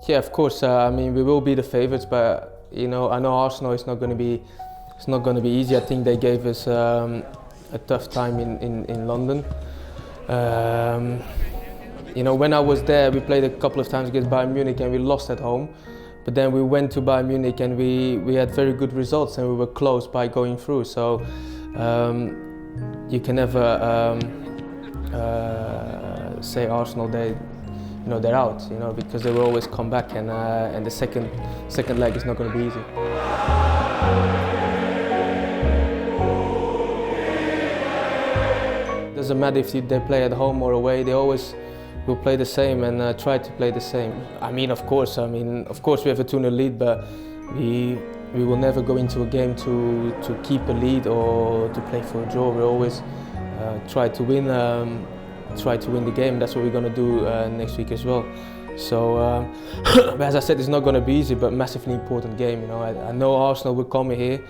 Yeah, of course. I mean, we will be the favourites, but I know Arsenal is not going to be. It's not going to be easy. I think they gave us a tough time in London. When I was there, we played a couple of times against Bayern Munich and we lost at home. But then we went to Bayern Munich and we had very good results and we were close by going through. So you can never say Arsenal they're out, because they will always come back, and the second leg is not going to be easy. Doesn't matter if they play at home or away, they always will play the same and try to play the same. Of course we have a 2-0 lead, but we will never go into a game to keep a lead or to play for a draw. We always try to win the game. That's what we're going to do next week as well. So, as I said, it's not going to be easy, but massively important game. I know Arsenal will come here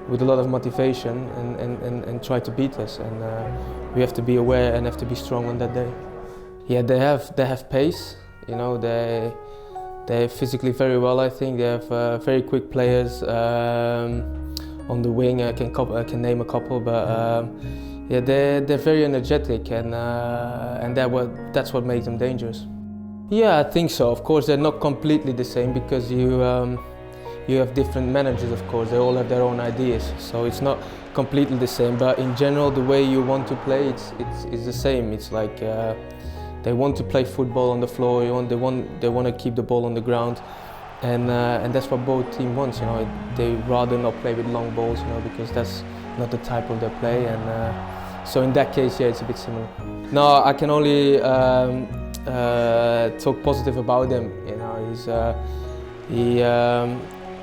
with a lot of motivation and try to beat us, and we have to be aware and have to be strong on that day. Yeah, they have pace. They're physically very well. I think they have very quick players on the wing. I can name a couple, but yeah, they're very energetic, and that's what makes them dangerous. Yeah, I think so. Of course, they're not completely the same because you have different managers. Of course, they all have their own ideas, so it's not completely the same. But in general, the way you want to play, it's the same. It's like they want to play football on the floor. They want to keep the ball on the ground, and that's what both teams want. They rather not play with long balls, because that's not the type of their play, and so in that case, yeah, it's a bit similar. No, I can only talk positive about him.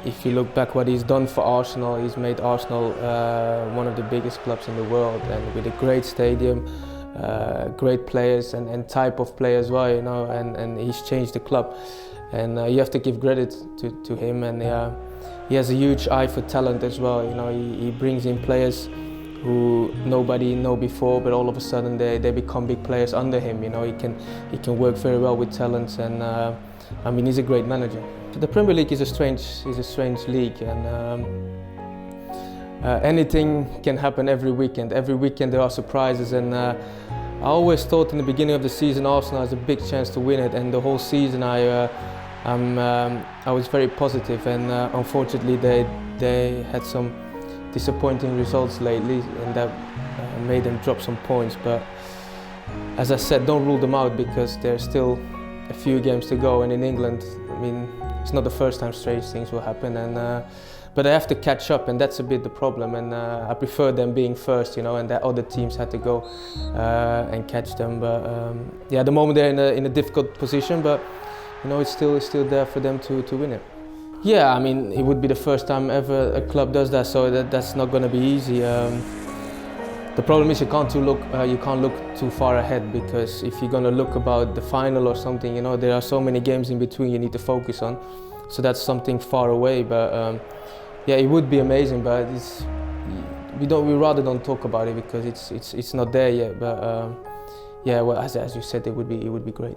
If you look back what he's done for Arsenal, he's made Arsenal one of the biggest clubs in the world, and with a great stadium, great players and type of play as well, and he's changed the club, and you have to give credit to him, and he has a huge eye for talent as well. He brings in players who nobody know before, but all of a sudden they become big players under him. He can work very well with talents, and he's a great manager. The Premier League is a strange league, and anything can happen every weekend. Every weekend there are surprises, and I always thought in the beginning of the season Arsenal has a big chance to win it, and the whole season I was very positive, and unfortunately they had some disappointing results lately, and that made them drop some points. But as I said, don't rule them out, because there's still a few games to go, and in England, it's not the first time strange things will happen, and but they have to catch up, and that's a bit the problem. And I prefer them being first, and that other teams had to go and catch them. But yeah, at the moment they're in a difficult position, but it's still there for them to win it. Yeah, it would be the first time ever a club does that, so that's not going to be easy. The problem is you can't look too far ahead, because if you're going to look about the final or something, there are so many games in between you need to focus on. So that's something far away. But yeah, it would be amazing, but we rather don't talk about it because it's not there yet. But yeah, well, as you said, it would be great.